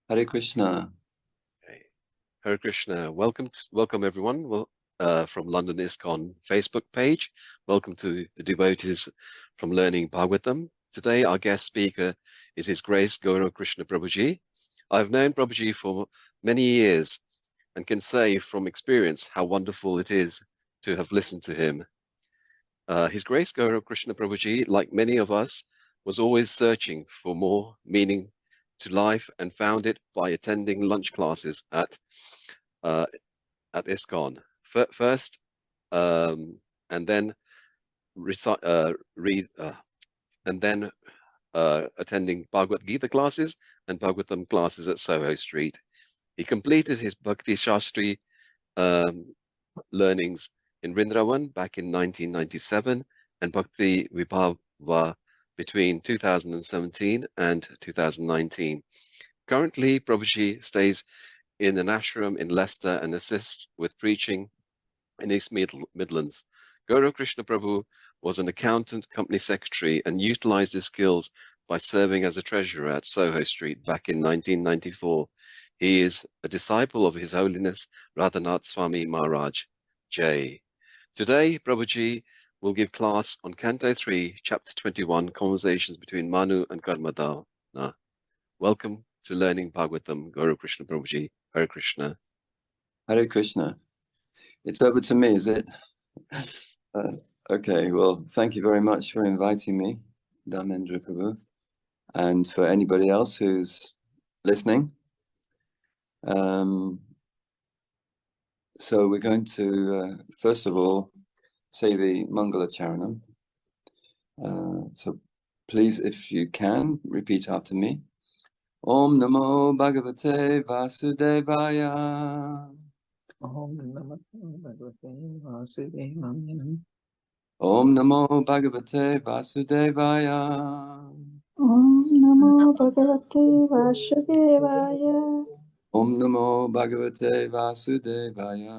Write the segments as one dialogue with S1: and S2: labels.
S1: Hare Krishna.
S2: Okay. Hare Krishna. Welcome everyone. From London ISKCON Facebook page. Welcome to the devotees from Learning Bhagavatam. Today, our guest speaker is His Grace Gaura Krishna Prabhuji. I've known Prabhuji for many years and can say from experience how wonderful it is to have listened to him. His Grace Gaura Krishna Prabhuji, like many of us, was always searching for more meaning to life and found it by attending lunch classes uh, at ISKCON. First, and then recite, read, and then attending Bhagavad Gita classes and Bhagavatam classes at Soho Street. He completed his Bhakti Shastri um, learnings in Vrindavan back in 1997 and Bhakti Vibhava between 2017 and 2019. Currently, Prabhuji stays in an ashram in Leicester and assists with preaching in East Midlands. Gaura Krishna Prabhu was an accountant, company secretary, and utilized his skills by serving as a treasurer at Soho Street back in 1994. He is a disciple of His Holiness Radhanath Swami Maharaj. Jai. Today, Prabhuji will give class on Canto 3, Chapter 21, Conversations between Manu and Kardama. Welcome to Learning Bhagavatam, Gaura Krishna Prabhuji. Hare Krishna.
S1: Hare Krishna. It's over to me, is it? Okay, well, thank you very much for inviting me, Dharmendra Prabhu, and for anybody else who's listening. So we're going to, first of all, say the Mangala Charanam. So please, if you can, repeat after me. Om Namo Bhagavate Vasudevaya.
S3: Om Namo Bhagavate Vasudevaya.
S1: Om Namo Bhagavate Vasudevaya.
S4: Om Namo Bhagavate Vasudevaya.
S1: Om Namo Bhagavate Vasudevaya.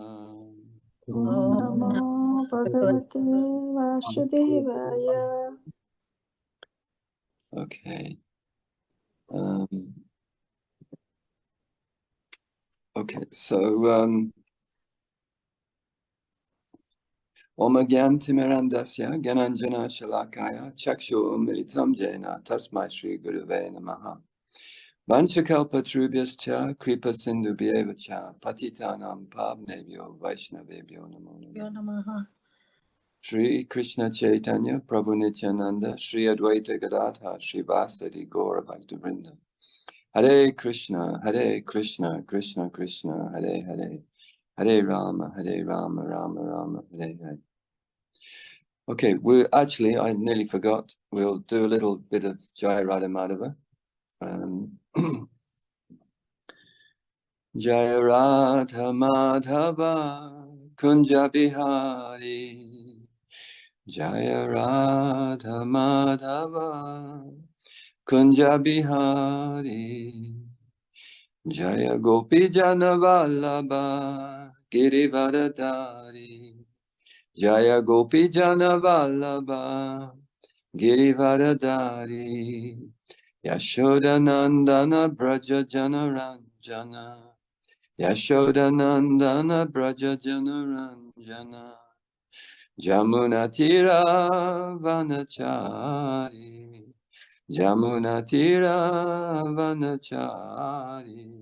S4: Om Namo Bhagavate Vasudevaya.
S1: Okay. Okay, so Om Gyantimirandasya Gyananjana Shalakaya Chakshu Militam Jena Tasmai Shri Gurave Namaha. Vanchakalpatrubhyascha Kripa Sindhubhyevacha Patitanam Pavnebhyo Vaishnavebhyo Namo Namaha. Shri Krishna Chaitanya Prabhu Nityananda Shri Advaita Gadadhar Shri Vasadi Gaura Bhaktavrinda. Hare Krishna, Krishna Krishna, Hare Hare, Hare Rama, Rama Rama, Hare Hare. Okay, I nearly forgot. We'll do a little bit of Jaya Radha Madhava. Jaya Radha Madhava Kunja Bihari. Jaya Radha Madhava Kunja Bihari. Jaya Gopi Jana Vallabha Girivardhari. Jaya Gopi Jana Vallabha Girivardhari. Yashoda Nandana Braja Jana Ranjana. Yashoda Nandana Braja Jana Ranjana. Jamunatira Vanachari. Jamunatira Vanachari.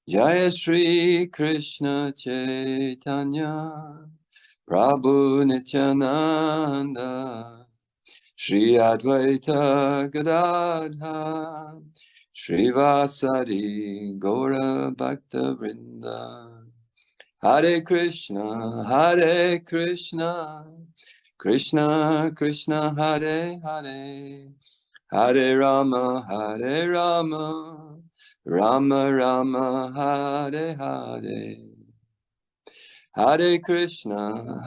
S1: Jaya Shri Krishna Chaitanya Prabhu Nityananda Shri Advaita Gadadha Shri Vasadi Gaura Bhakta Vrinda. Hare Krishna, Krishna Krishna Hare Hare, Hare Rama, Rama Rama Hare Hare. Hare Krishna,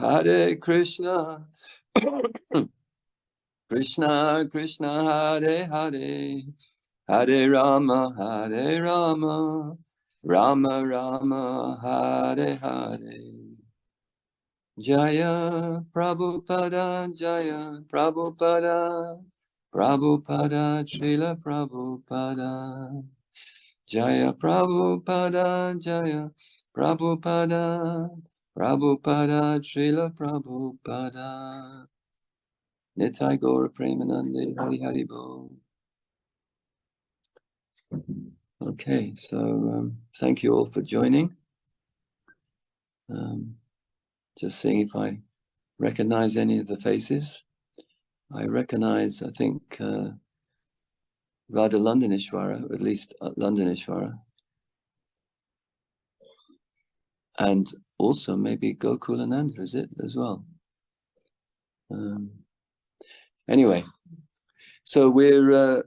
S1: Krishna Krishna Hare Hare, Hare Rama, Rama Rama Hare Hare. Jaya Prabhupada, Jaya Prabhupada, Prabhupada, Srila Prabhupada. Jaya Prabhupada, Jaya Prabhupada, Prabhupada, Srila Prabhupada. Nitai Gaura Premanande, Hari Hari Bol. Okay, so thank you all for joining. Just seeing if I recognize any of the faces. I recognize, I think, Radha Londonishwara, at least Londonishwara. And also maybe Gokulananda, is it, as well? Anyway, so we're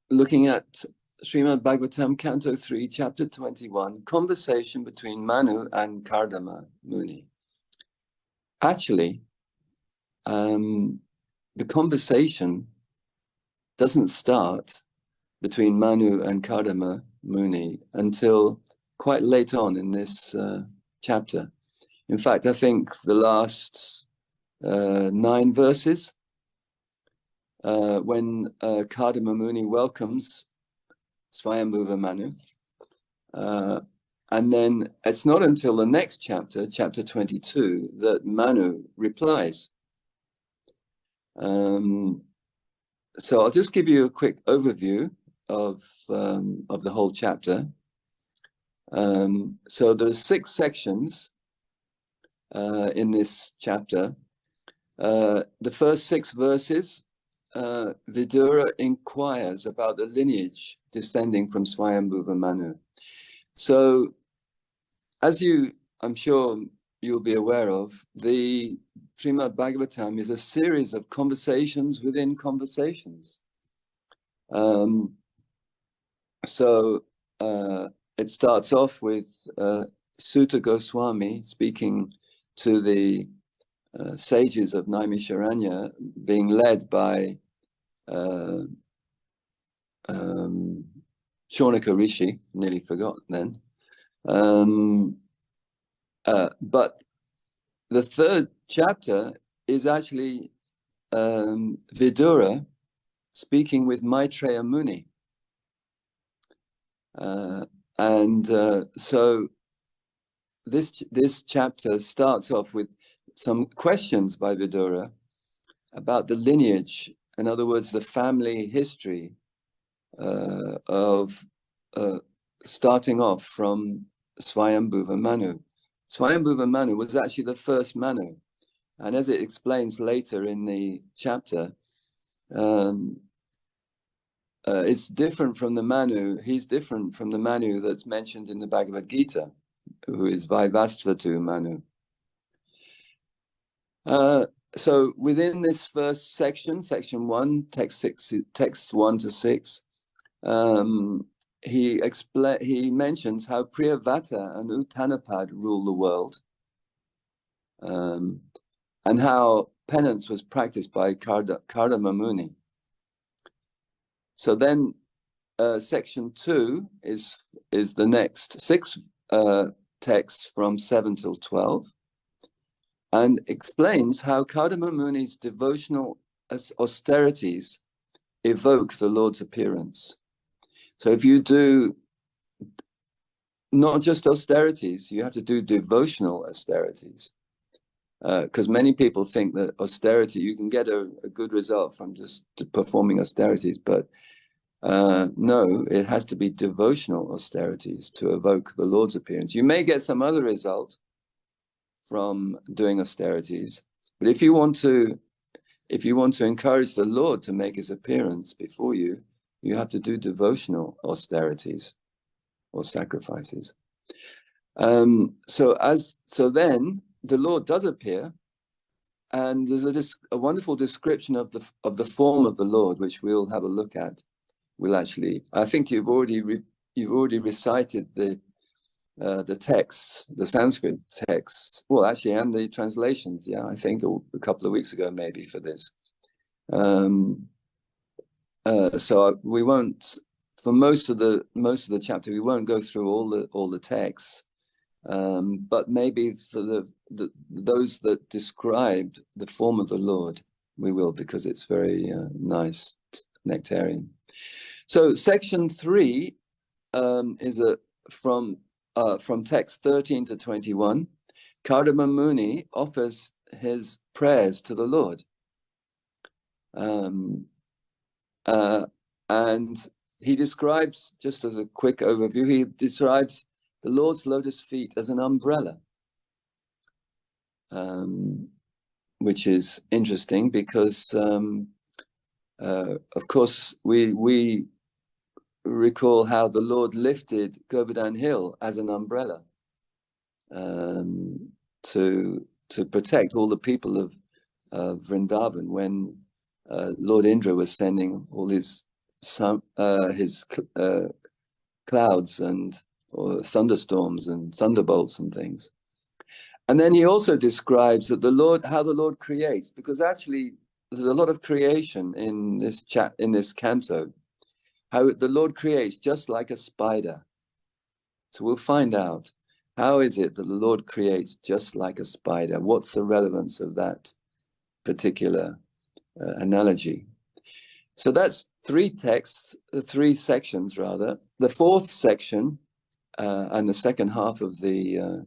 S1: looking at Srimad Bhagavatam, Canto 3, Chapter 21, Conversation between Manu and Kardama Muni. Actually, the conversation doesn't start between Manu and Kardama Muni until quite late on in this chapter. In fact, I think the last 9 verses, when Kardama Muni welcomes Swayambhuva Manu, and then it's not until the next chapter, chapter 22, that Manu replies. So I'll just give you a quick overview of the whole chapter. So there's 6 sections in this chapter. The first 6 verses, Vidura inquires about the lineage descending from Swayambhuva Manu. So, as I'm sure you'll be aware of, the Srimad Bhagavatam is a series of conversations within conversations. So it starts off with Sutta Goswami speaking to the sages of Naimisharanya, being led by Shaunaka Rishi, nearly forgot then. But the third chapter is actually Vidura speaking with Maitreya Muni. So this chapter starts off with some questions by Vidura about the lineage, in other words, the family history of starting off from Swayambhuva Manu. Swayambhuva Manu was actually the first Manu, and as it explains later in the chapter, it's different from the Manu. He's different from the Manu that's mentioned in the Bhagavad Gita, who is Vaivastvatu Manu. So within this first section, section 1, texts 1 to 6, he mentions how Priyavata and Uttanapad rule the world, and how penance was practiced by Kardama Muni. So then section 2 is the next 6 texts from 7 till 12, and explains how Kardama Muni's devotional austerities evoke the Lord's appearance. So if you do not just austerities, you have to do devotional austerities. Because many people think that austerity, you can get a good result from just performing austerities, but no, it has to be devotional austerities to evoke the Lord's appearance. You may get some other result from doing austerities, but if you want to encourage the Lord to make his appearance before you, you have to do devotional austerities or sacrifices. So then the Lord does appear, and there's a wonderful description of the form of the Lord, which we'll have a look at. I think you've already recited the texts, the Sanskrit texts. Well, actually, and the translations. Yeah, I think a couple of weeks ago, maybe, for this. So we won't, for most of the chapter, we won't go through all the texts, but maybe for those that describe the form of the Lord, we will, because it's very nice, nectarian. So section 3 is from text 13 to 21. Kardama Muni offers his prayers to the Lord. And he describes, just as a quick overview, he describes the Lord's lotus feet as an umbrella, which is interesting because, of course, we recall how the Lord lifted Govardhan Hill as an umbrella to protect all the people of Vrindavan when Lord Indra was sending all his clouds or thunderstorms and thunderbolts and things. And then he also describes that how the Lord creates, because actually there's a lot of creation in this canto, how the Lord creates just like a spider. So we'll find out, how is it that the Lord creates just like a spider? What's the relevance of that particular analogy? So that's three sections rather. The fourth section and the second half of the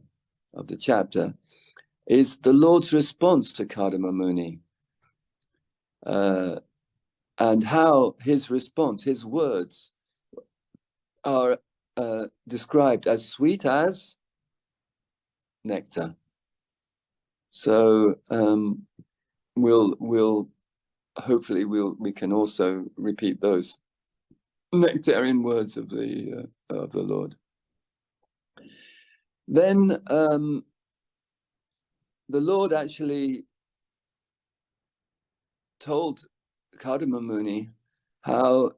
S1: chapter is the Lord's response to Kardama Muni, and how his response, his words, are described as sweet as nectar. So hopefully we can also repeat those nectarian words of the Lord. Then the Lord actually told Kardama Muni how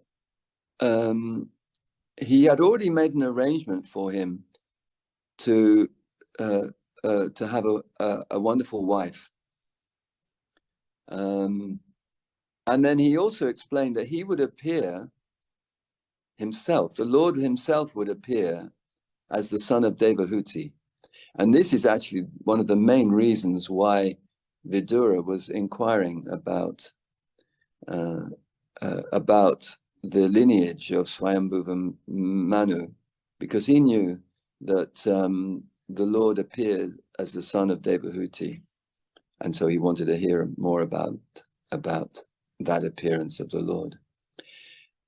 S1: he had already made an arrangement for him to have a wonderful wife. And then he also explained that he would appear himself, the Lord himself would appear as the son of Devahuti. And this is actually one of the main reasons why Vidura was inquiring about the lineage of Swayambhuva Manu, because he knew that the Lord appeared as the son of Devahuti. And so he wanted to hear more about that appearance of the Lord.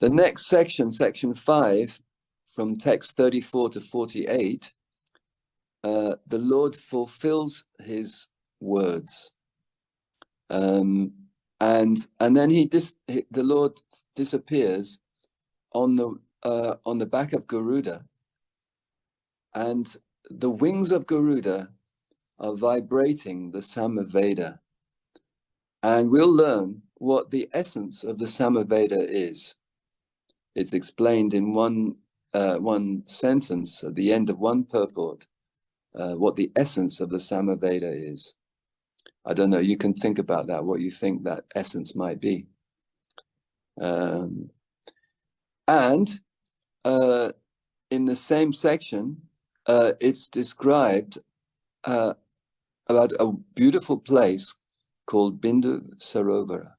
S1: The next section, section 5, from text 34 to 48, the Lord fulfills his words, and then the Lord disappears on the back of Garuda, and the wings of Garuda are vibrating the Samaveda, and we'll learn what the essence of the Samaveda is. It's explained in one sentence at the end of one purport, what the essence of the Samaveda is. I don't know, you can think about that, what you think that essence might be. And in the same section, it's described about a beautiful place called Bindu Sarovara,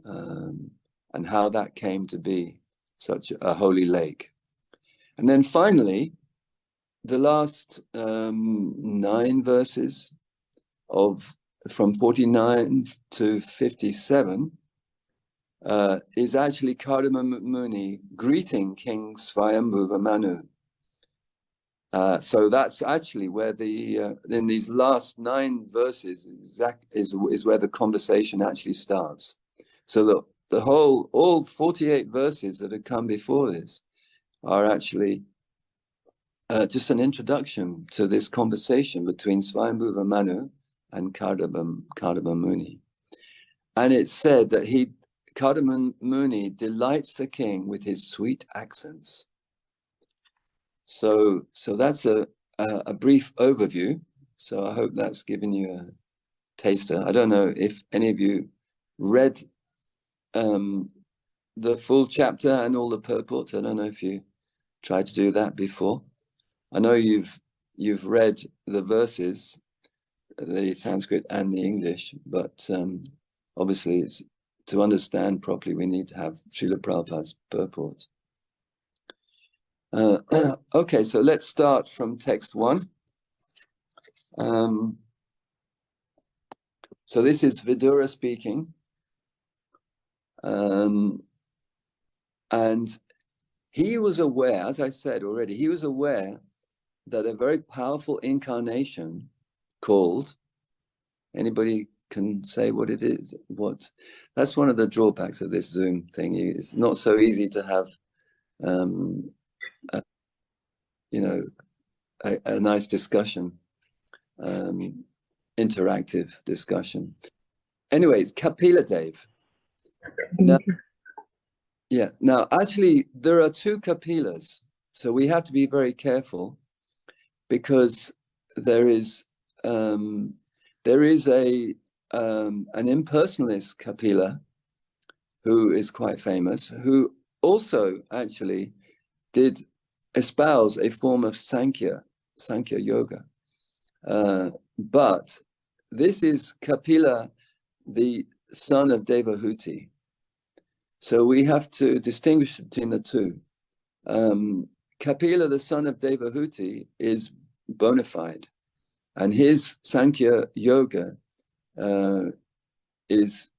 S1: and how that came to be such a holy lake. And then finally, the last 9 verses from 49 to 57 is actually Kardama Muni greeting King Swayambhuva Manu. So that's actually where in these last 9 verses is where the conversation actually starts. So all 48 verses that have come before this are actually just an introduction to this conversation between Swayambhuva Manu and Kardama Muni. And it's said that Kardama Muni delights the king with his sweet accents. So that's a brief overview. So I hope that's given you a taster. I don't know if any of you read the full chapter and all the purports. I don't know if you tried to do that before. I know you've read the verses, the Sanskrit and the English, but obviously to understand properly, we need to have Srila Prabhupada's purport. Okay, so let's start from text 1. So this is Vidura speaking. And he was aware, as I said already, he was aware that a very powerful incarnation called, anybody can say what it is? That's one of the drawbacks of this Zoom thing. It's not so easy to have, you know, a nice discussion, interactive discussion. Anyways, Kapila Dev. Now, actually, there are 2 Kapilas, so we have to be very careful, because there is an impersonalist Kapila who is quite famous, who also actually did espouse a form of Sankhya yoga. But this is Kapila, the son of Devahuti. So we have to distinguish between the 2. Kapila, the son of Devahuti, is bona fide, and his Sankhya yoga is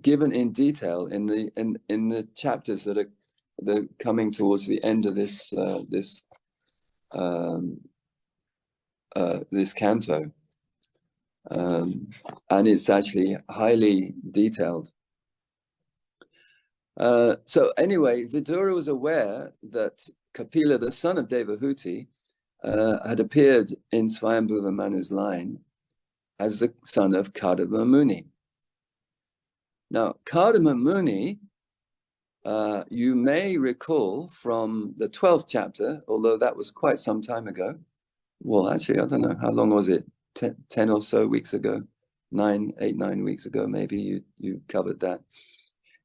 S1: given in detail in the chapters that are coming towards the end of this canto, and it's actually highly detailed. So anyway, Vidura was aware that Kapila, the son of Devahuti, had appeared in Swayambhuva Manu's line as the son of Kardama Muni. Now, Kardama Muni, you may recall from the 12th chapter, although that was quite some time ago. Well, actually, I don't know, how long was it? 10 or so weeks ago, 9 weeks ago, maybe you covered that.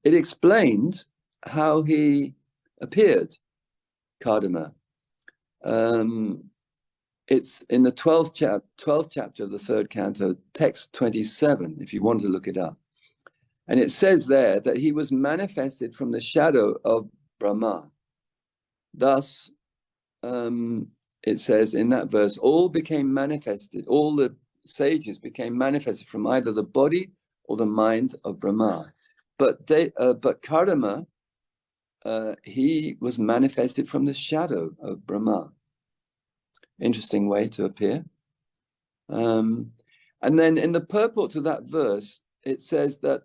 S1: It explained how he appeared, Kardama. It's in the 12th chapter of the 3rd canto, text 27, if you want to look it up. And it says there that he was manifested from the shadow of Brahma. Thus, it says in that verse, all became manifested, all the sages became manifested from either the body or the mind of Brahma. But Kardama, he was manifested from the shadow of Brahma. Interesting way to appear. And then in the purport to that verse, it says that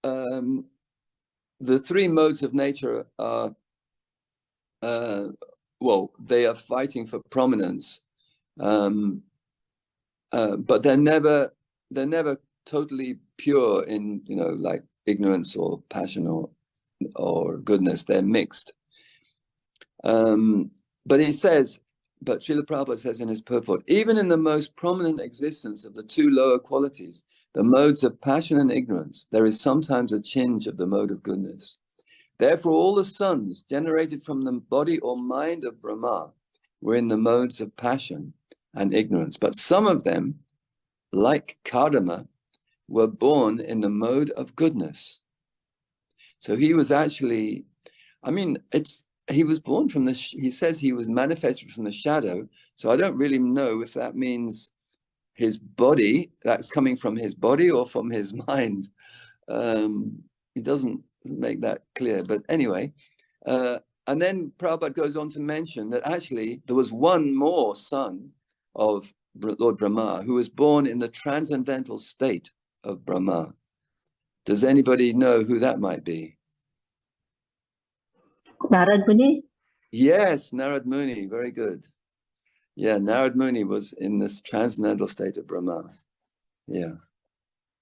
S1: the 3 modes of nature are, they are fighting for prominence, but they're never totally pure in, like ignorance or passion or goodness. They're mixed. But Srila Prabhupada says in his purport, even in the most prominent existence of the 2 lower qualities, the modes of passion and ignorance, there is sometimes a tinge of the mode of goodness. Therefore, all the sons generated from the body or mind of Brahma were in the modes of passion and ignorance. But some of them, like Kardama, were born in the mode of goodness. So he was actually, he was born from he says he was manifested from the shadow. So I don't really know if that means his body, that's coming from his body or from his mind. He doesn't make that clear, but anyway. And then Prabhupada goes on to mention that actually there was one more son of Lord Brahma who was born in the transcendental state of Brahma. Does anybody know who that might be?
S5: Narad Muni?
S1: Yes, Narad Muni, very good. Yeah, Narad Muni was in this transcendental state of Brahma. Yeah.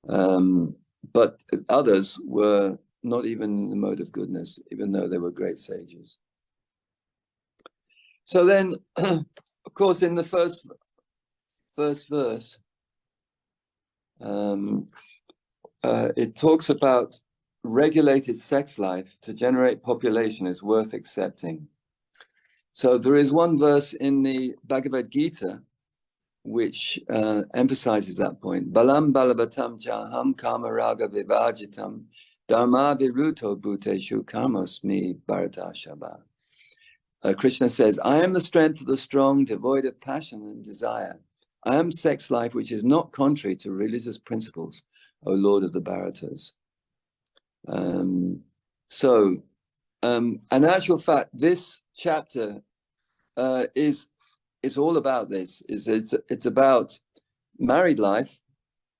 S1: But others were not even in the mode of goodness, even though they were great sages. So then, of course, in the first verse, it talks about regulated sex life to generate population is worth accepting. So there is one verse in the Bhagavad Gita which emphasizes that point. Balam balavatam chaham kama raga vivajitam dharma viruto bhuteshu karmosmi bharata shaba. Krishna says, I am the strength of the strong, devoid of passion and desire. I am sex life, which is not contrary to religious principles, O Lord of the Bharatas. In actual fact, this chapter is all about this. It's about married life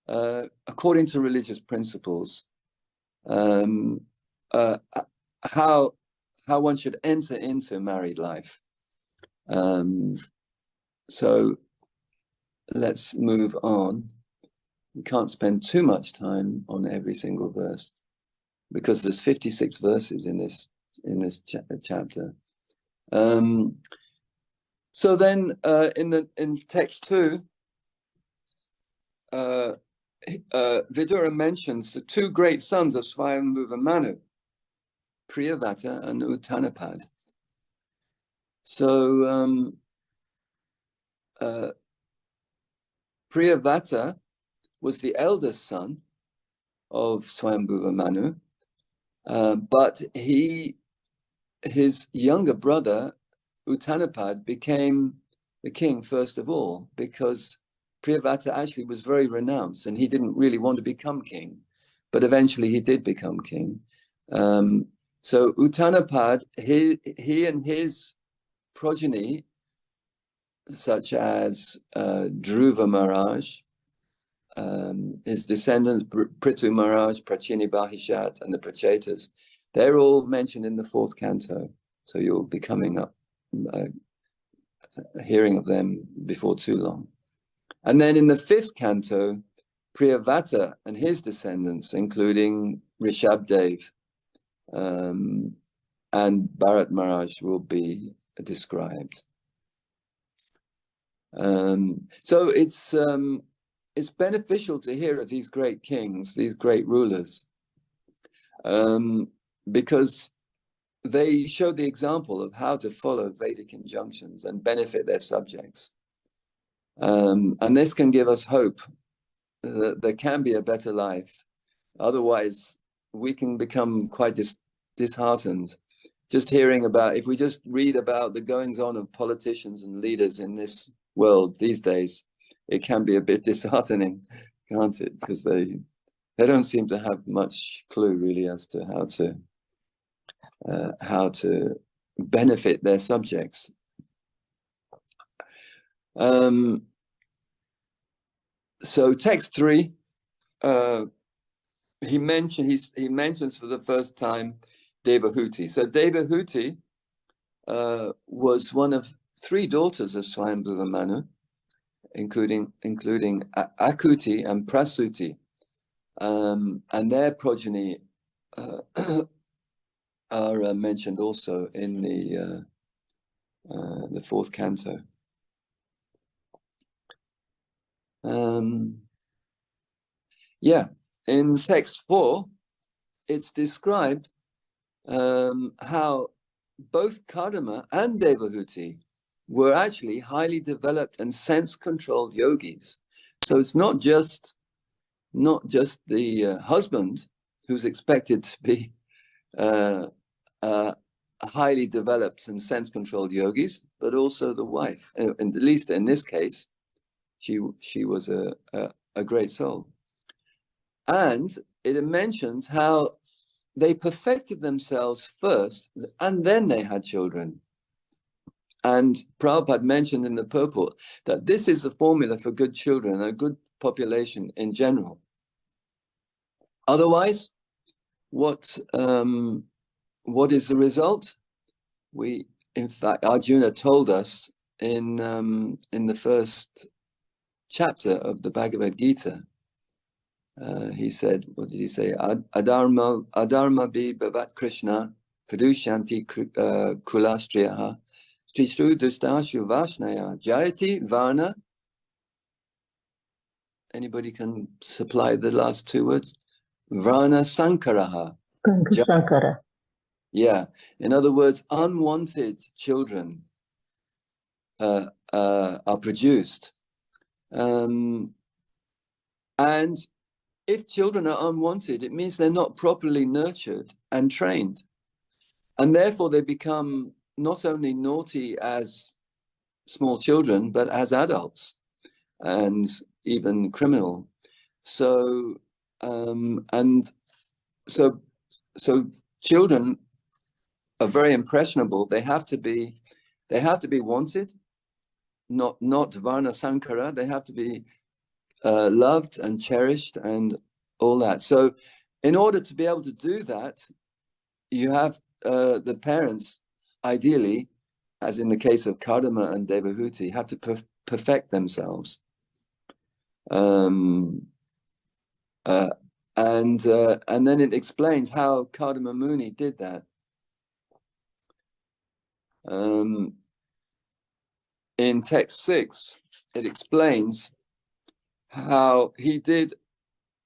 S1: according to religious principles. How one should enter into married life. So let's move on. We can't spend too much time on every single verse because there's 56 verses in this chapter. So then in text 2, Vidura mentions the two great sons of Swayambhuva Manu, Priyavata and Uttanapad. So Priyavata was the eldest son of Swayambhuva Manu, but his younger brother Uttanapad became the king first of all, because Priyavata actually was very renounced and he didn't really want to become king, but eventually he did become king. So Uttanapad, he and his progeny, such as Dhruva Maharaj, his descendants, Prithu Maharaj, Prachini Bahishat, and the Prachetas, they're all mentioned in the 4th canto. So you'll be coming up, hearing of them before too long. And then in the 5th canto, Priyavata and his descendants, including Rishabdev and Bharat Maharaj, will be described. So it's beneficial to hear of these great kings, these great rulers, because they show the example of how to follow Vedic injunctions and benefit their subjects. And this can give us hope that there can be a better life. Otherwise, we can become quite disheartened. Just hearing about, if we just read about the goings on of politicians and leaders in this world these days, it can be a bit disheartening, can't it? Because they don't seem to have much clue really as to how to benefit their subjects. So text 3, he mentions for the first time Devahuti. So Devahuti was one of 3 daughters of Swayambhuva Manu, including Akuti and Prasuti, and their progeny are mentioned also in the 4th canto. In text 4, it's described how both Kardama and Devahuti were actually highly developed and sense-controlled yogis. So it's not just the husband who's expected to be highly developed and sense-controlled yogis, but also the wife. And at least in this case, she was a great soul. And it mentions how they perfected themselves first, and then they had children. And Prabhupada mentioned in the purport that this is the formula for good children, a good population in general. Otherwise, what is the result? In fact, Arjuna told us in the first chapter of the Bhagavad Gita. He said, what did he say? Adharma bi bhavat Krishna kadushanti kulastriyaha strisru dustashu vashnaya jayati varna. Anybody can supply the last 2 words? Varna sankaraha.
S5: Sankara.
S1: Yeah. In other words, unwanted children are produced. And if children are unwanted, it means they're not properly nurtured and trained. And therefore they become not only naughty as small children, but as adults and even criminal. So, so children are very impressionable. They have to be wanted, not Varna Sankara. They have to be loved and cherished and all that. So in order to be able to do that, you have the parents, ideally, as in the case of Kardama and Devahuti, have to perfect themselves. And then it explains how Kardama Muni did that. In text 6, it explains how he did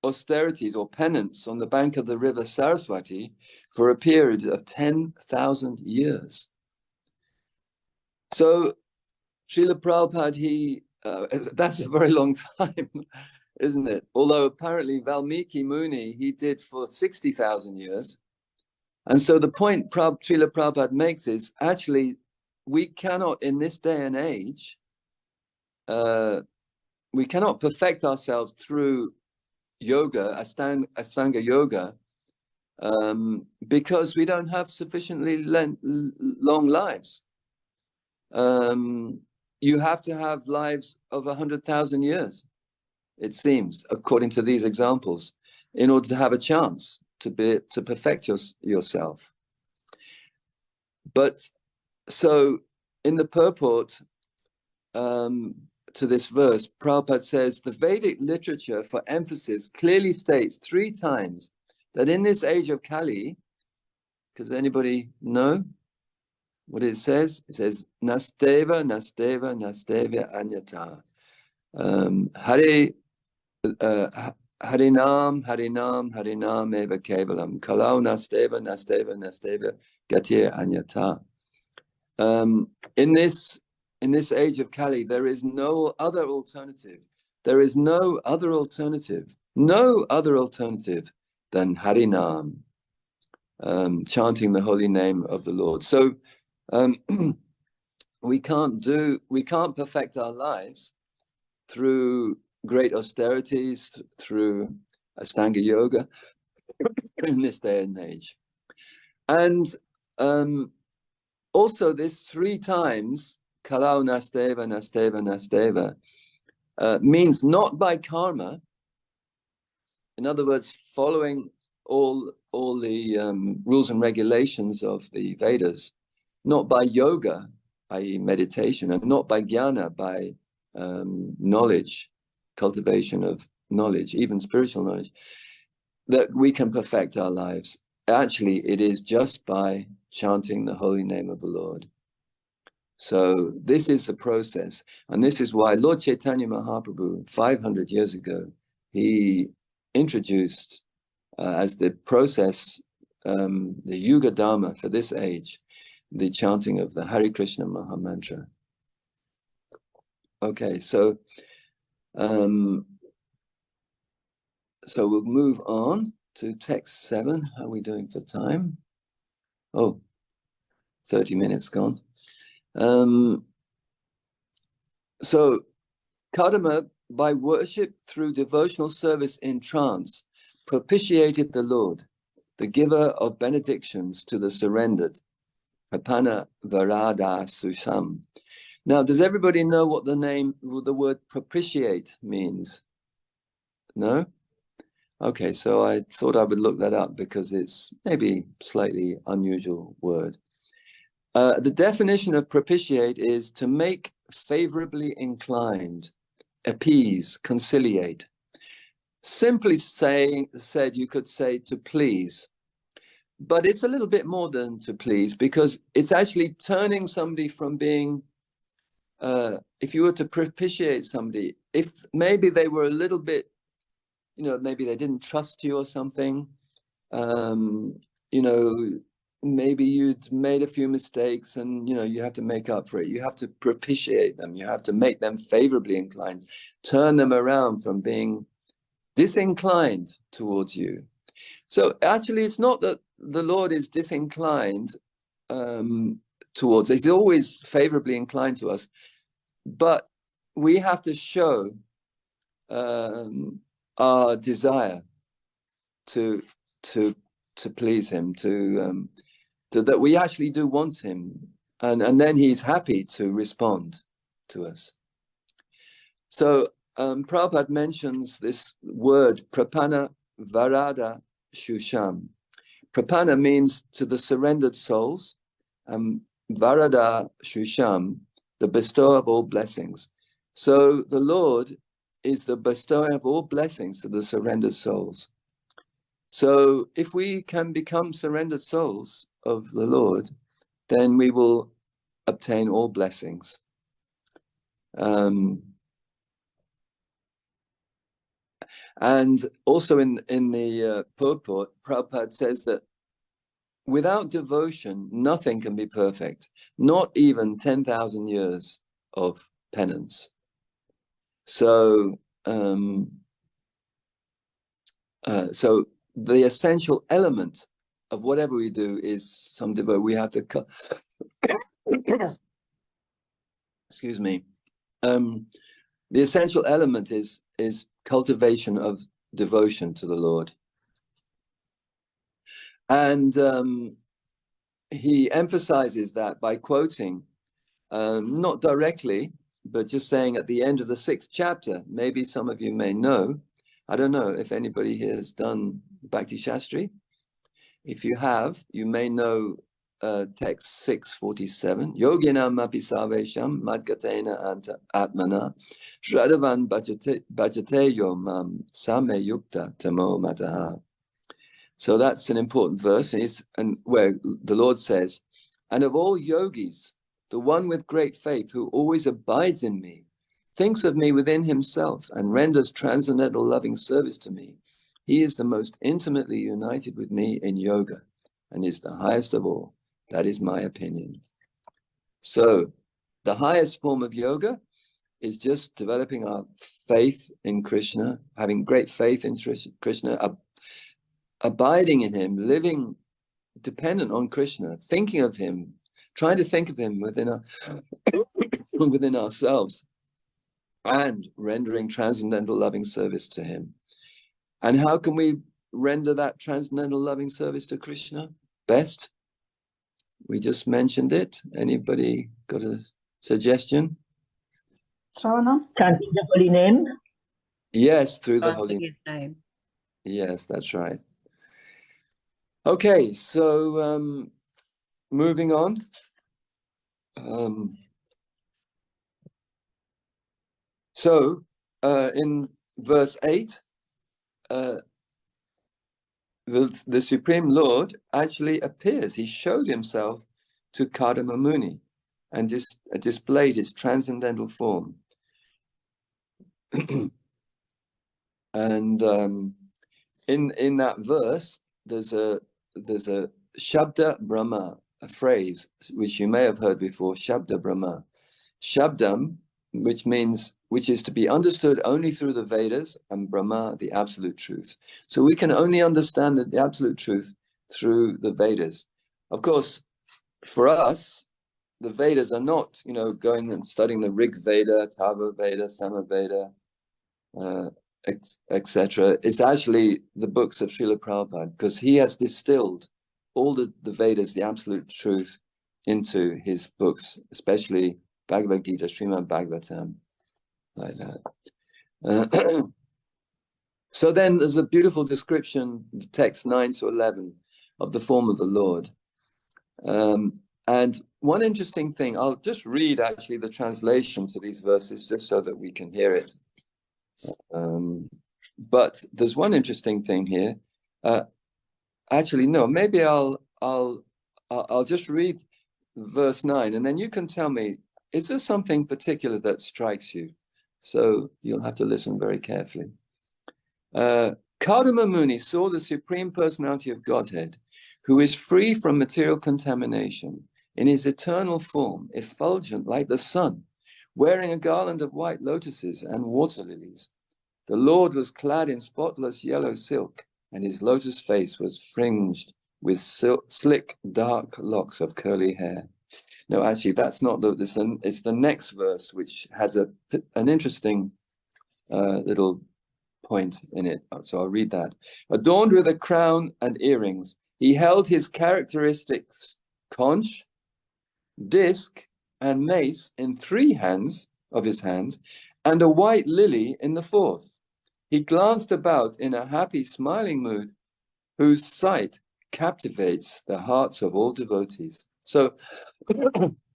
S1: austerities or penance on the bank of the river Saraswati for a period of 10,000 years. So Srila Prabhupada, that's a very long time, isn't it? Although apparently Valmiki Muni, he did for 60,000 years. And so the point Srila Prabhupada makes is, actually, we cannot, in this day and age, we cannot perfect ourselves through yoga, Ashtanga yoga, because we don't have sufficiently long lives. You have to have lives of 100,000 years, it seems, according to these examples, in order to have a chance to perfect yourself. But so in the purport to this verse, Prabhupada says, the Vedic literature for emphasis clearly states 3 times that in this age of Kali, does anybody know what it says? It says, Nasteva, Nasteva, Nasteva Anyata. Harinam, Harinam, Harinam eva kevalam. Kalau Nasteva, Nasteva, Nasteva Gatir Anyata. In this age of Kali, there is no other alternative. There is no other alternative than Harinam, chanting the holy name of the Lord. So we can't perfect our lives through great austerities, through Ashtanga yoga in this day and age. And also this 3 times, Kalau Nasteva, Nasteva, Nasteva, means not by karma. In other words, following all the rules and regulations of the Vedas, not by yoga, i.e. meditation, and not by jnana, by knowledge, cultivation of knowledge, even spiritual knowledge, that we can perfect our lives. Actually, it is just by chanting the holy name of the Lord. So this is the process. And this is why Lord Chaitanya Mahaprabhu, 500 years ago, he introduced as the process, the Yuga Dharma for this age, the chanting of the Hare Krishna Maha Mantra. Okay, so we'll move on to text 7. How are we doing for time? Oh, 30 minutes gone. So Kardama, by worship through devotional service in trance, propitiated the Lord, the giver of benedictions to the surrendered. Apana Varada Susham. Now, does everybody know what the word propitiate means? No? Okay, so I thought I would look that up because it's maybe slightly unusual word. The definition of propitiate is to make favorably inclined, appease, conciliate. Simply said, you could say to please. But it's a little bit more than to please, because it's actually turning somebody from being, if you were to propitiate somebody, if maybe they were a little bit, maybe they didn't trust you or something, maybe you'd made a few mistakes and, you have to make up for it. You have to propitiate them. You have to make them favorably inclined, turn them around from being disinclined towards you. So actually, it's not that the Lord is disinclined towards us. He's always favorably inclined to us, but we have to show our desire to please him, to that we actually do want him, and then he's happy to respond to us. So Prabhupada mentions this word prapana varada shusham. Prapana means to the surrendered souls, and varada shusham, the bestower of all blessings. So the Lord is the bestower of all blessings to the surrendered souls. So if we can become surrendered souls of the Lord, then we will obtain all blessings. And also in the purport, Prabhupada says that without devotion, nothing can be perfect, not even 10,000 years of penance. So, so the essential element of whatever we do is some devotion. We have to excuse me. The essential element is cultivation of devotion to the Lord. And he emphasizes that by quoting, not directly, but just saying at the end of the 6th chapter, maybe some of you may know, I don't know if anybody here has done Bhakti Shastri. If you have, you may know text 647. Yoginam api sarvesham madgatena anta atmana shradavan bhajate yomam same yukta tamo mataha. So that's an important verse, and where the Lord says, and of all yogis, the one with great faith who always abides in me, thinks of me within himself and renders transcendental loving service to me. He is the most intimately united with me in yoga and is the highest of all. That is my opinion. So the highest form of yoga is just developing our faith in Krishna, having great faith in Krishna, abiding in him, living dependent on Krishna, thinking of him, trying to think of him within ourselves, and rendering transcendental loving service to him. And how can we render that transcendental loving service to Krishna best? We just mentioned it. Anybody got a suggestion?
S4: Shravana?
S5: Chanting the holy name.
S1: Yes, through the holy
S6: name.
S1: Yes, that's right. Okay, so moving on. So in verse 8, the Supreme Lord actually appears. He showed himself to Kardama Muni and displayed his transcendental form. And in that verse, there's a Shabda Brahma, a phrase which you may have heard before, Shabda Brahma. Shabdam, which is to be understood only through the Vedas, and Brahma, the absolute truth. So we can only understand the absolute truth through the Vedas. Of course, for us, the Vedas are not, going and studying the Rig Veda, Tava Veda, Sama Veda, etc. It's actually the books of Srila Prabhupada, because he has distilled all the Vedas, the absolute truth, into his books, especially Bhagavad Gita, Srimad Bhagavatam, like that. So then there's a beautiful description, text 9 to 11, of the form of the Lord. And one interesting thing, I'll just read actually the translation to these verses just so that we can hear it. But there's one interesting thing here. Actually, no, maybe I'll just read verse 9, and then you can tell me, is there something particular that strikes you? So you'll have to listen very carefully. Kardama Muni saw the Supreme Personality of Godhead, who is free from material contamination, in his eternal form, effulgent like the sun, wearing a garland of white lotuses and water lilies. The Lord was clad in spotless yellow silk, and his lotus face was fringed with slick, dark locks of curly hair. No, actually, that's not it's the next verse, which has an interesting little point in it. So I'll read that. Adorned with a crown and earrings, he held his characteristics conch, disc, and mace in 3 hands of his hands, and a white lily in the 4th. He glanced about in a happy, smiling mood, whose sight captivates the hearts of all devotees. So,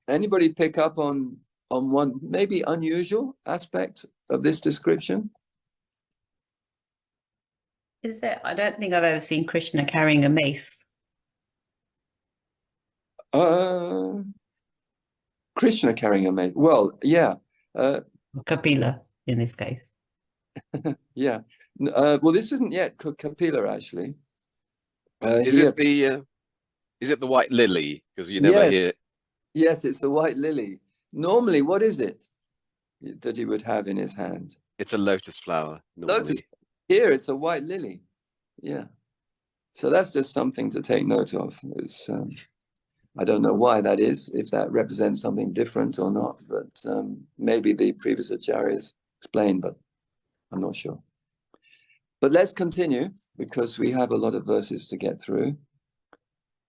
S1: anybody pick up on one maybe unusual aspect of this description?
S5: Is there? I don't think I've ever seen Krishna carrying a mace.
S1: Krishna carrying a mace. Well, yeah.
S5: Kapila in this case.
S1: Yeah. Well, this isn't yet Kapila, actually.
S2: Is it the white lily? Because you never hear.
S1: Yes, it's the white lily. Normally, what is it that he would have in his hand?
S2: It's a lotus flower. Normally.
S1: Lotus. Here, it's a white lily. Yeah. So that's just something to take note of. I don't know why that is, if that represents something different or not, but maybe the previous acharyas explained, but I'm not sure. But let's continue, because we have a lot of verses to get through.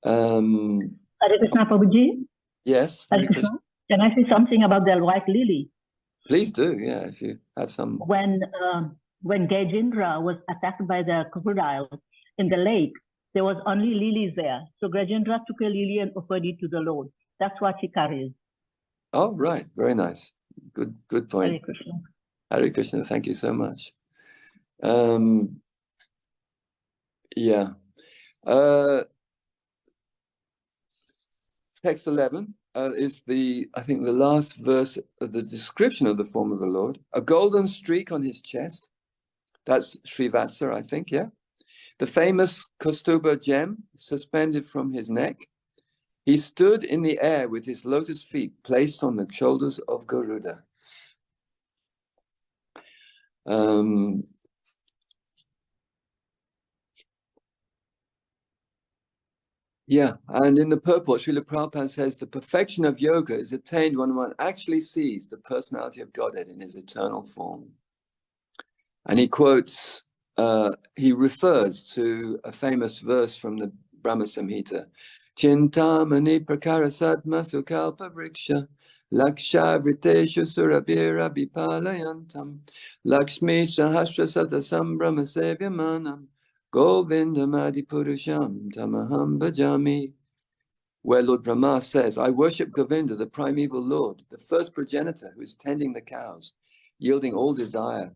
S4: Hare Krishna, Prabhuji.
S1: Yes.
S4: Hare Krishna. Can I say something about the white lily?
S1: Please do, yeah, if you have some.
S4: When Gajendra was attacked by the crocodile in the lake, there was only lilies there. So Gajendra took a lily and offered it to the Lord. That's what he carries. Oh,
S1: right. Very nice. Good point.
S4: Hare Krishna.
S1: Hare Krishna, thank you so much. Yeah. Text 11 is I think the last verse of the description of the form of the Lord. A golden streak on his chest. That's Srivatsa, I think, yeah. The famous Kaustubha gem suspended from his neck. He stood in the air with his lotus feet placed on the shoulders of Garuda. Yeah, and in the purport, Srila Prabhupada says the perfection of yoga is attained when one actually sees the personality of Godhead in his eternal form. And he quotes, he refers to a famous verse from the Brahma Samhita. Chintamani prakara sadma sukalpa vriksha laksha vriteshu surabhira bipalayantam lakshmi sahasra sata sambrahma sevyamanam govindamadi purusham tamaham bhajami. Where Lord Brahma says, I worship Govinda, the primeval Lord, the first progenitor who is tending the cows, yielding all desire,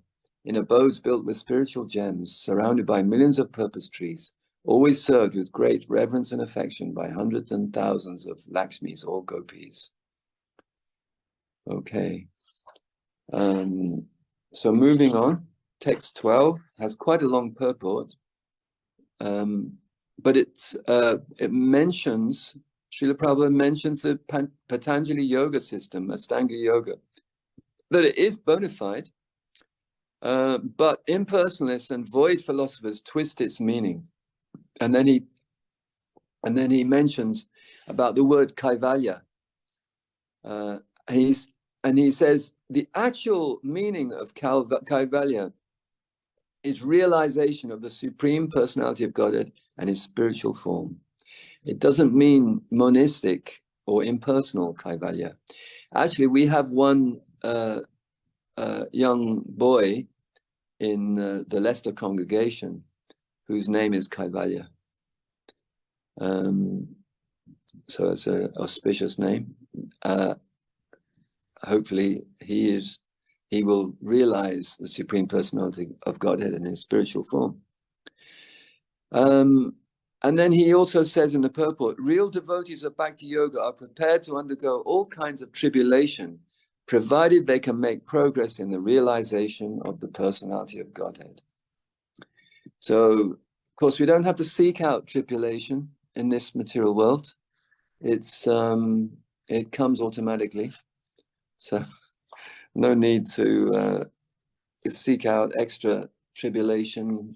S1: in abodes built with spiritual gems, surrounded by millions of purpose trees, always served with great reverence and affection by hundreds and thousands of Lakshmis or Gopis. Okay. So moving on, text 12 has quite a long purport, but it mentions, Srila Prabhupada mentions the Patanjali yoga system, Astanga yoga, that it is bona fide, but impersonalists and void philosophers twist its meaning. And then he mentions about the word kaivalya. He says the actual meaning of kaivalya is realization of the supreme personality of Godhead and his spiritual form. It doesn't mean monistic or impersonal kaivalya. Actually, we have one young boy in the Leicester congregation whose name is Kaivalya. So it's an auspicious name. Hopefully he will realize the supreme personality of Godhead in his spiritual form. And then he also says in the purport, real devotees of Bhakti Yoga are prepared to undergo all kinds of tribulation, provided they can make progress in the realization of the personality of Godhead. So, of course, we don't have to seek out tribulation. in this material world. It's it comes automatically, so no need to seek out extra tribulation,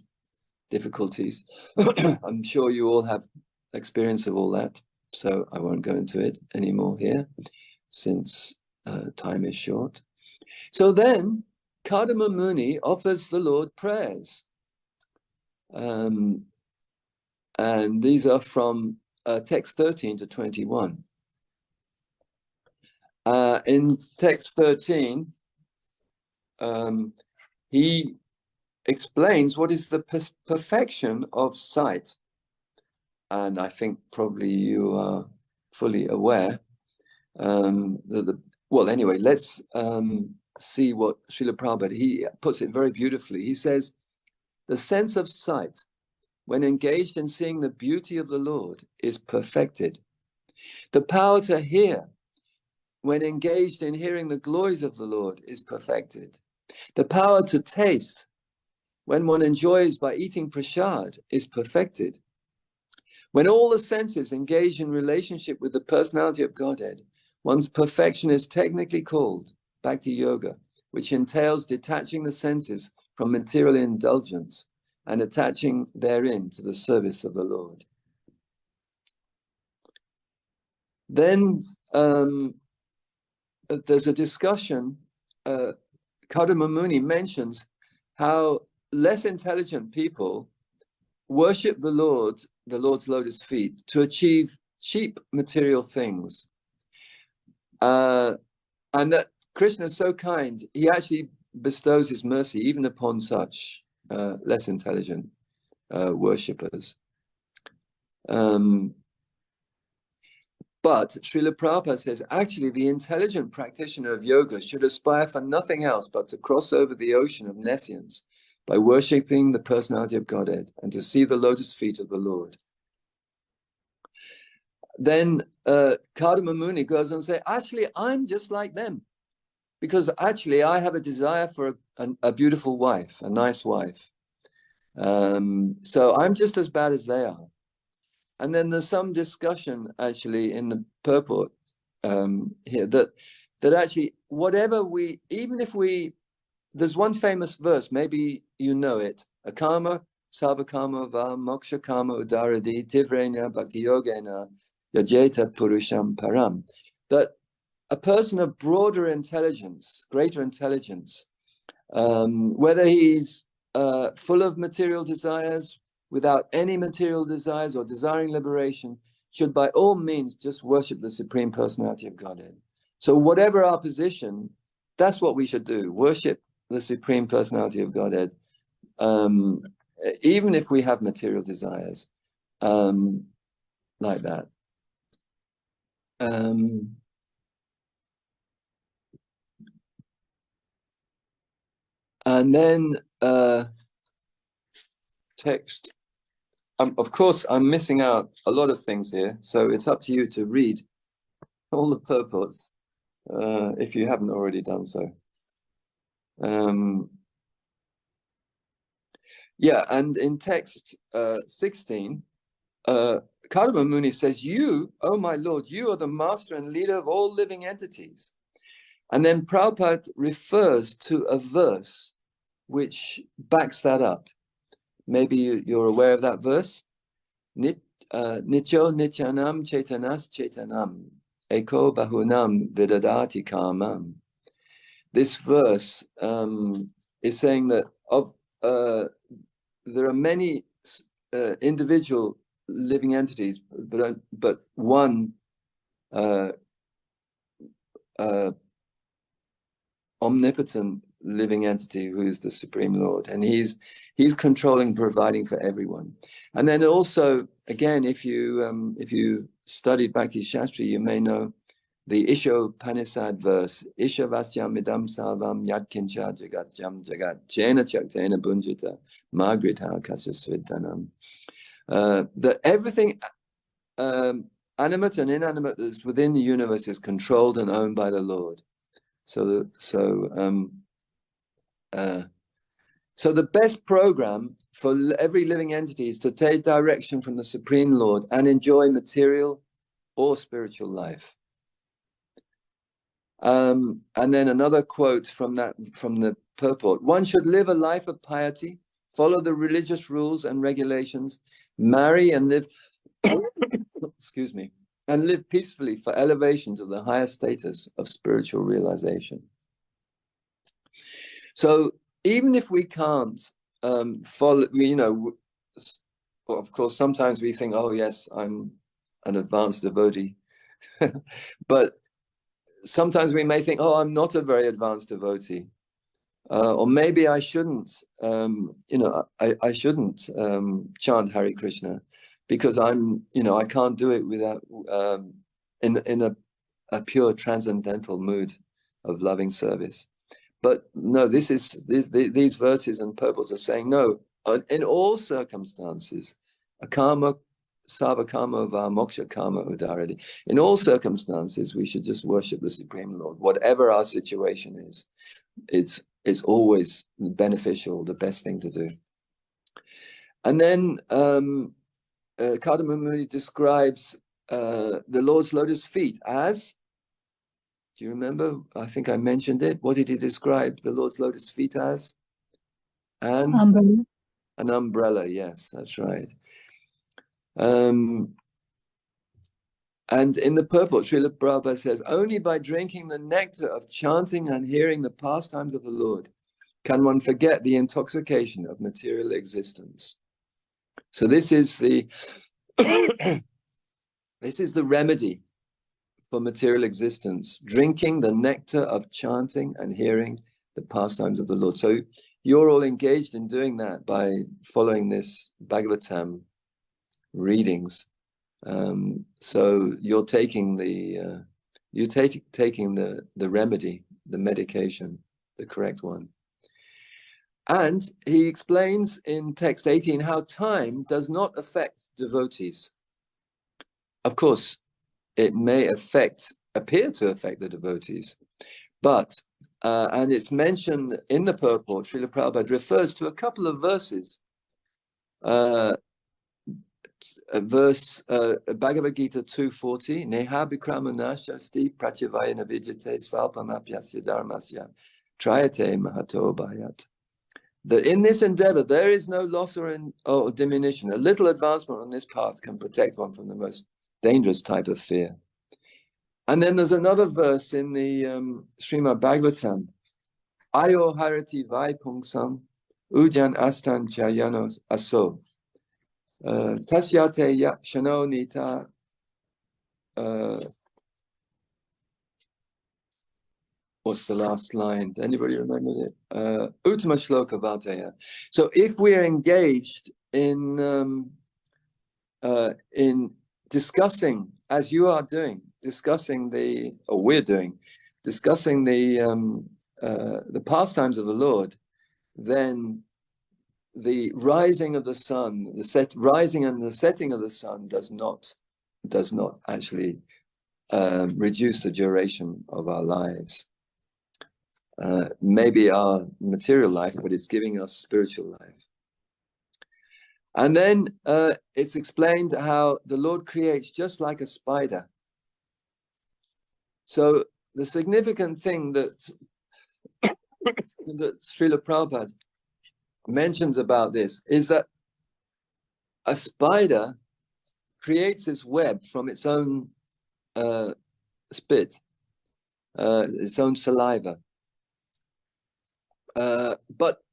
S1: difficulties. I'm sure you all have experience of all that, so I won't go into it anymore here, since time is short. So then, Kardama Muni offers the Lord prayers. And these are from text 13 to 21. In text 13, he explains what is the perfection of sight. And I think probably you are fully aware that well, anyway, let's see what Srila Prabhupada, he puts it very beautifully. He says, the sense of sight, when engaged in seeing the beauty of the Lord, is perfected. The power to hear, when engaged in hearing the glories of the Lord, is perfected. The power to taste, when one enjoys by eating prasad, is perfected. When all the senses engage in relationship with the personality of Godhead, one's perfection is technically called Bhakti Yoga, which entails detaching the senses from material indulgence and attaching therein to the service of the Lord. Then there's a discussion. Kardama Muni mentions how less intelligent people worship the Lord's lotus feet to achieve cheap material things. And that Krishna is so kind, he actually bestows his mercy even upon such less intelligent worshippers. But Srila Prabhupada says, actually, the intelligent practitioner of yoga should aspire for nothing else but to cross over the ocean of nescience by worshipping the personality of Godhead and to see the lotus feet of the Lord. Then Kardama Muni goes on to say, actually, I'm just like them, because actually I have a desire for a beautiful wife, a nice wife. So I'm just as bad as they are. And then there's some discussion actually in the purport here that actually whatever we, even if we, there's one famous verse, maybe you know it, akama savakama va moksha kama udaradi tivrena bhakti yogena yajeta purusham param, that a person of broader intelligence, greater intelligence, whether he's full of material desires, without any material desires or desiring liberation, should by all means just worship the Supreme Personality of Godhead. So whatever our position, that's what we should do, worship the Supreme Personality of Godhead, even if we have material desires, like that. And then text. Of course, I'm missing out a lot of things here, so it's up to you to read all the purports if you haven't already done so. Yeah, and in text 16, Kardama Muni says, you, oh my Lord, you are the master and leader of all living entities. And then Prabhupada refers to a verse which backs that up. Maybe you're aware of that verse. Nityo nityanam chetanas chetanam eko bahunam vidadati kamam. This verse is saying that there are many individual living entities, but one omnipotent living entity who is the Supreme Lord, and he's controlling, providing for everyone. And then also, again, if you studied Bhakti Shastri, you may know the Ishopanishad verse, Ishavasyam idam salvam yadkincha jagat jam jagat jena chaktena bunjita magritha kasasvidanam. That everything animate and inanimate that's within the universe is controlled and owned by the Lord. So So the best program for every living entity is to take direction from the Supreme Lord and enjoy material or spiritual life. And then another quote from the purport: one should live a life of piety, follow the religious rules and regulations, marry and live, excuse me, and live peacefully for elevation to the higher status of spiritual realization. So even if we can't follow, well, of course, sometimes we think, oh yes, I'm an advanced devotee, but sometimes we may think, oh, I'm not a very advanced devotee, or maybe I shouldn't, I shouldn't chant Hare Krishna because I can't do it without in a pure transcendental mood of loving service. But no, these verses and purports are saying no. In all circumstances, a karma Sava karma va moksha karma udaradi. In all circumstances, we should just worship the Supreme Lord. Whatever our situation is, it's always beneficial, the best thing to do. And then Kardama Muni describes the Lord's lotus feet as, do you remember? I think I mentioned it. What did he describe the Lord's lotus feet as?
S4: Umbrella.
S1: An umbrella, yes, that's right. And in the purport, Srila Prabhupada says, only by drinking the nectar of chanting and hearing the pastimes of the Lord can one forget the intoxication of material existence. So this is the this is the remedy for material existence, drinking the nectar of chanting and hearing the pastimes of the Lord. So you're all engaged in doing that by following this Bhagavatam readings. So you're taking the remedy, the medication, the correct one. And he explains in text 18 how time does not affect devotees. Of course, it may appear to affect the devotees, but and it's mentioned in the purport. Srila Prabhupada refers to a couple of verses. Verse Bhagavad Gita 2:40, Neha Bikrama Nashasti Pratyavayana Vijate Svalpamapyasya Dharmasya Trayate Mahato Bhayat. That in this endeavor there is no loss or diminution. A little advancement on this path can protect one from the most dangerous type of fear. And then there's another verse in the Srimad Bhagavatam, Ayo Harati Vai Pungsam Ujan Astan Chayanos Aso. Tasyate Shano Nita what's the last line? Anybody remember it? Uttama Shloka Vataya. So if we're engaged in discussing, as you are doing, discussing the pastimes of the Lord, then the rising of the sun, rising and the setting of the sun does not actually reduce the duration of our lives. Maybe our material life, but it's giving us spiritual life. And then it's explained how the Lord creates just like a spider. So the significant thing that Srila Prabhupada mentions about this is that a spider creates its web from its own spit, its own saliva. But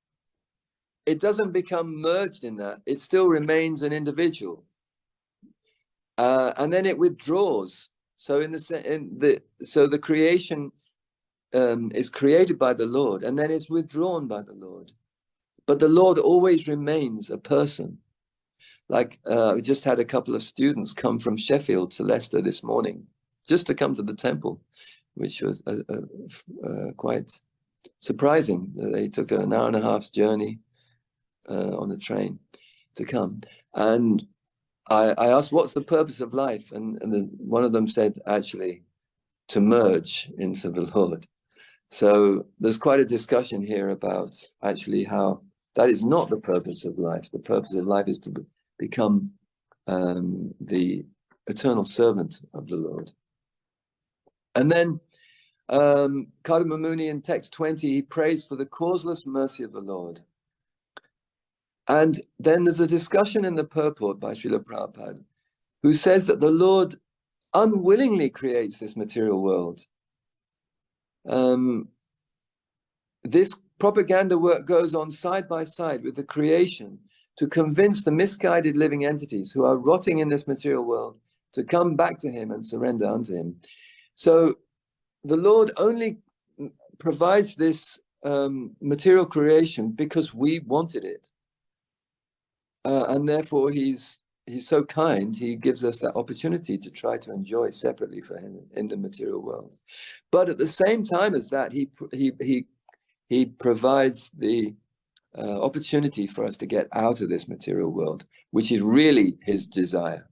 S1: it doesn't become merged in that. It still remains an individual. And then it withdraws. So the creation is created by the Lord, and then it's withdrawn by the Lord. But the Lord always remains a person. Like we just had a couple of students come from Sheffield to Leicester this morning, just to come to the temple, which was quite surprising. They took an hour and a half's journey on the train to come. And I asked, what's the purpose of life? And one of them said, actually, to merge into the Lord. So there's quite a discussion here about actually how That is not the purpose of life. The purpose of life is to become the eternal servant of the Lord. And then Kardama Muni in text 20, he prays for the causeless mercy of the Lord. And then there's a discussion in the purport by Srila Prabhupada, who says that the Lord unwillingly creates this material world. This propaganda work goes on side by side with the creation to convince the misguided living entities who are rotting in this material world to come back to him and surrender unto him. So the Lord only provides this material creation because we wanted it. And therefore he's so kind, he gives us that opportunity to try to enjoy separately for him in the material world. But at the same time as that, he provides the opportunity for us to get out of this material world, which is really his desire.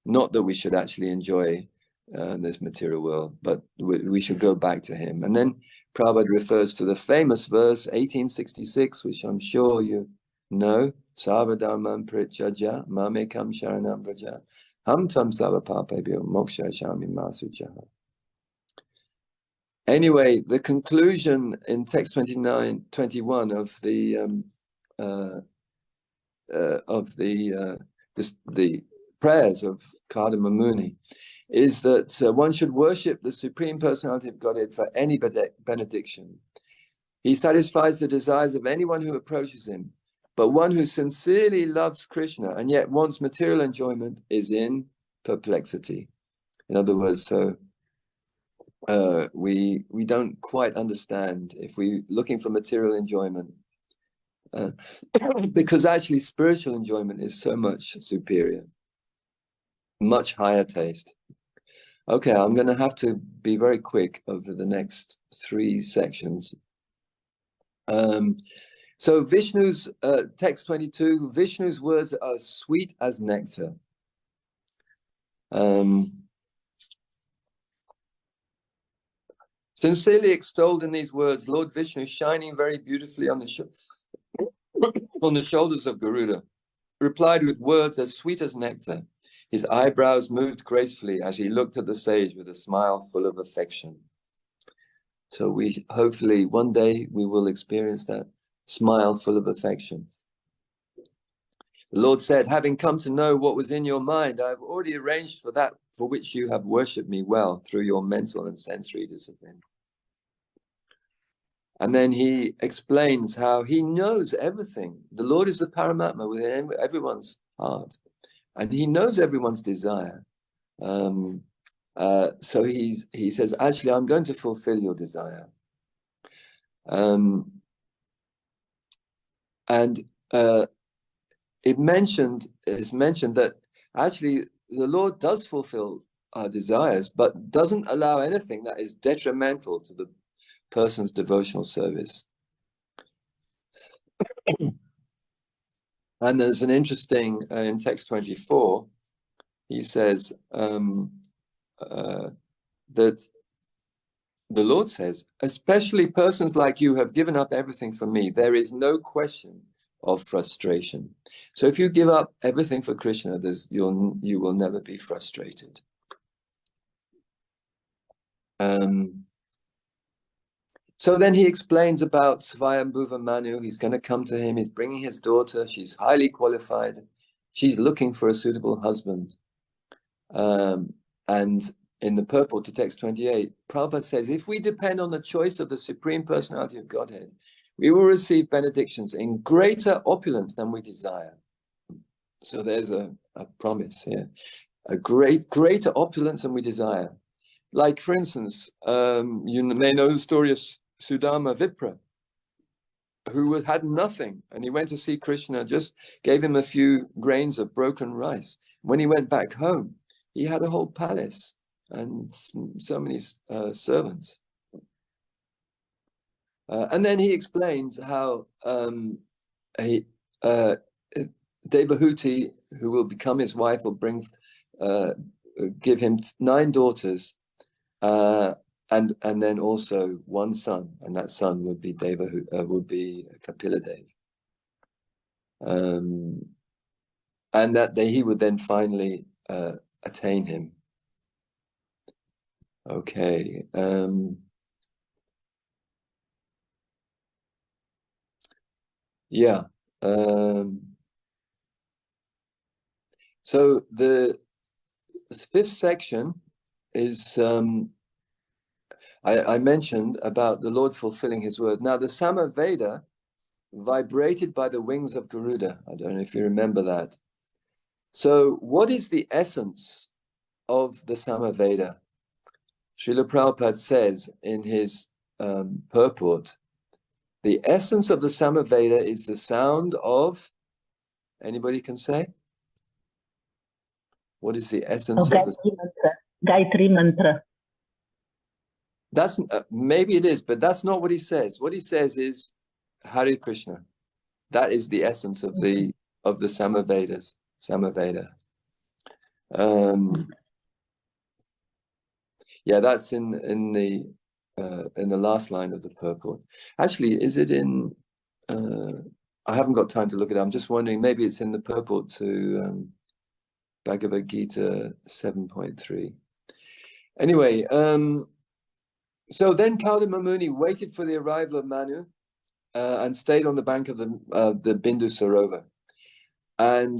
S1: Not that we should actually enjoy this material world, but we should go back to him. And then Prabhupada refers to the famous verse 1866, which I'm sure you know, Sarvadharman Prityaja Mamekam Sharanam Vraja Ham Tam Sarvapapabhyo Moksha Shami Masuchaha. Anyway, the conclusion in text 21 of the prayers of Kardama Muni is that one should worship the Supreme Personality of Godhead for any benediction. He satisfies the desires of anyone who approaches him, but one who sincerely loves Krishna and yet wants material enjoyment is in perplexity. In other words, so we don't quite understand if we're looking for material enjoyment, because actually spiritual enjoyment is so much superior, much higher taste. Okay, I'm going to have to be very quick over the next 3 sections. So Vishnu's, text 22, Vishnu's words are sweet as nectar. Sincerely extolled in these words, Lord Vishnu, shining very beautifully on the shoulders of Garuda, replied with words as sweet as nectar. His eyebrows moved gracefully as he looked at the sage with a smile full of affection. So we hopefully one day we will experience that smile full of affection. The Lord said, having come to know what was in your mind, I have already arranged for that for which you have worshipped me well through your mental and sensory discipline. And then he explains how he knows everything. The Lord is the Paramatma within everyone's heart, and he knows everyone's desire. So he says, actually, I'm going to fulfill your desire. It's mentioned that actually the Lord does fulfill our desires, but doesn't allow anything that is detrimental to the person's devotional service. And there's an interesting, in text 24, he says that the Lord says, especially persons like you have given up everything for me. There is no question of frustration. So if you give up everything for Krishna, you will never be frustrated. So then he explains about Svayambhuva Manu. He's going to come to him. He's bringing his daughter. She's highly qualified. She's looking for a suitable husband. And in the purport to text 28, Prabhupada says, if we depend on the choice of the Supreme Personality of Godhead, we will receive benedictions in greater opulence than we desire. So there's a promise here. A greater opulence than we desire. Like, for instance, you may know the story of Sudama Vipra, who had nothing, and he went to see Krishna, just gave him a few grains of broken rice. When he went back home, he had a whole palace and so many servants. And then he explains how Devahuti, who will become his wife, will give him 9 daughters, and then also 1 son, and that son would be Kapila Dev. and that he would then finally attain him. Okay. Yeah. So the fifth section is, I mentioned about the Lord fulfilling his word. Now the Samaveda vibrated by the wings of Garuda. I don't know if you remember that. So what is the essence of the Samaveda? Srila Prabhupada says in his purport, the essence of the Samaveda is the sound of, anybody can say? What is the essence of the
S4: mantra? Gayatri mantra.
S1: That's maybe it is, but that's not what he says. What he says is Hare Krishna. That is the essence of the Samavedas. Samaveda. Yeah, that's in the last line of the purport. Actually, is it in? I haven't got time to look it up. I'm just wondering. Maybe it's in the purport to Bhagavad Gita 7.3. Anyway, so then Kardama Muni waited for the arrival of Manu and stayed on the bank of the Bindu Sarovar. And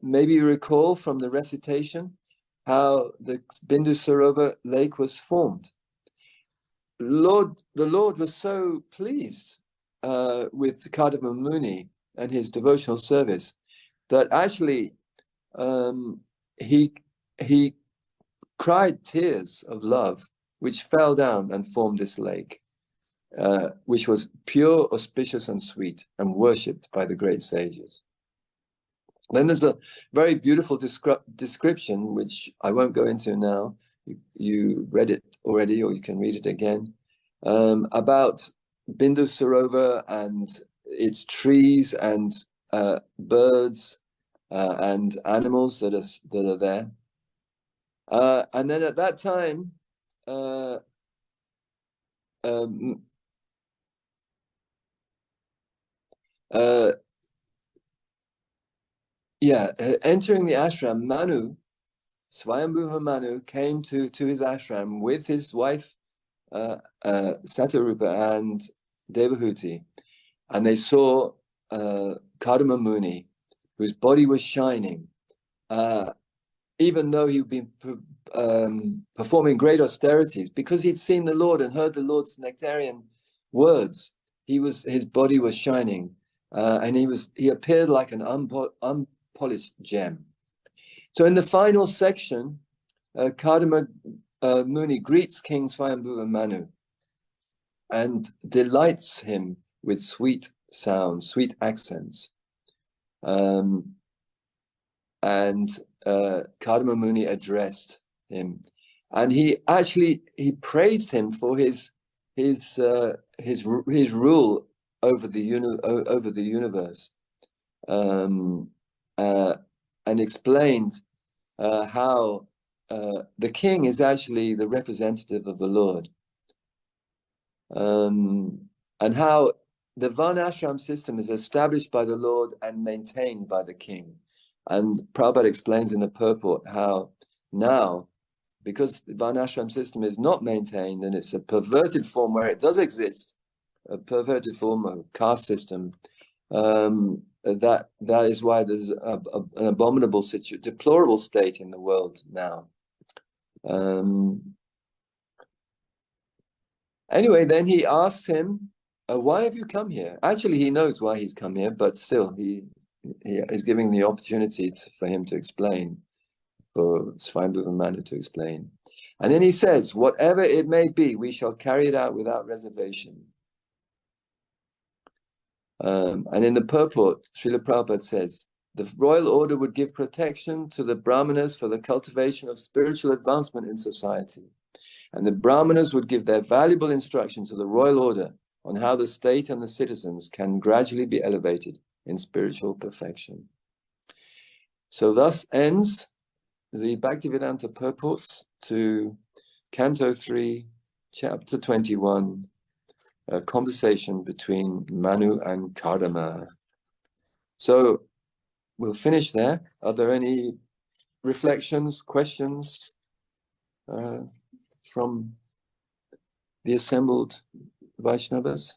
S1: maybe you recall from the recitation how the Bindu Sarovar lake was formed. The Lord was so pleased with Kardama Muni and his devotional service that actually he cried tears of love, which fell down and formed this lake, which was pure, auspicious, and sweet, and worshipped by the great sages. Then there's a very beautiful description, which I won't go into now. You read it already, or you can read it again, about Bindu Sarovar and its trees and birds and animals that are there. And then at that time, entering the ashram, Manu, Swayambhuva Manu, came to his ashram with his wife Satarupa and Devahuti, and they saw Kardama Muni, whose body was shining, even though he'd been performing great austerities, because he'd seen the Lord and heard the Lord's nectarian words. His body was shining, and he appeared like an unpolished gem. So in the final section, Kardama Muni greets King Swayambhuva Manu and delights him with sweet sounds, sweet accents. And Kardama Muni addressed him, and he praised him for his rule over the universe, and explained how the king is actually the representative of the Lord, and how the Varnashram system is established by the Lord and maintained by the king. And Prabhupada explains in the purport how now, because the Varnashram system is not maintained and it's a perverted form where it does exist, a perverted form of caste system, that is why there's an abominable deplorable state in the world now. Anyway, then he asks him, why have you come here? Actually, he knows why he's come here, but still he is giving the opportunity for him to explain, for Swayambhuva Manu to explain. And then he says, whatever it may be, we shall carry it out without reservation. And in the purport, Srila Prabhupada says, the royal order would give protection to the Brahmanas for the cultivation of spiritual advancement in society. And the Brahmanas would give their valuable instruction to the royal order on how the state and the citizens can gradually be elevated in spiritual perfection. So thus ends the Bhaktivedanta purports to Canto 3, Chapter 21, a conversation between Manu and Kardama. So we'll finish there. Are there any reflections, questions from the assembled Vaishnavas?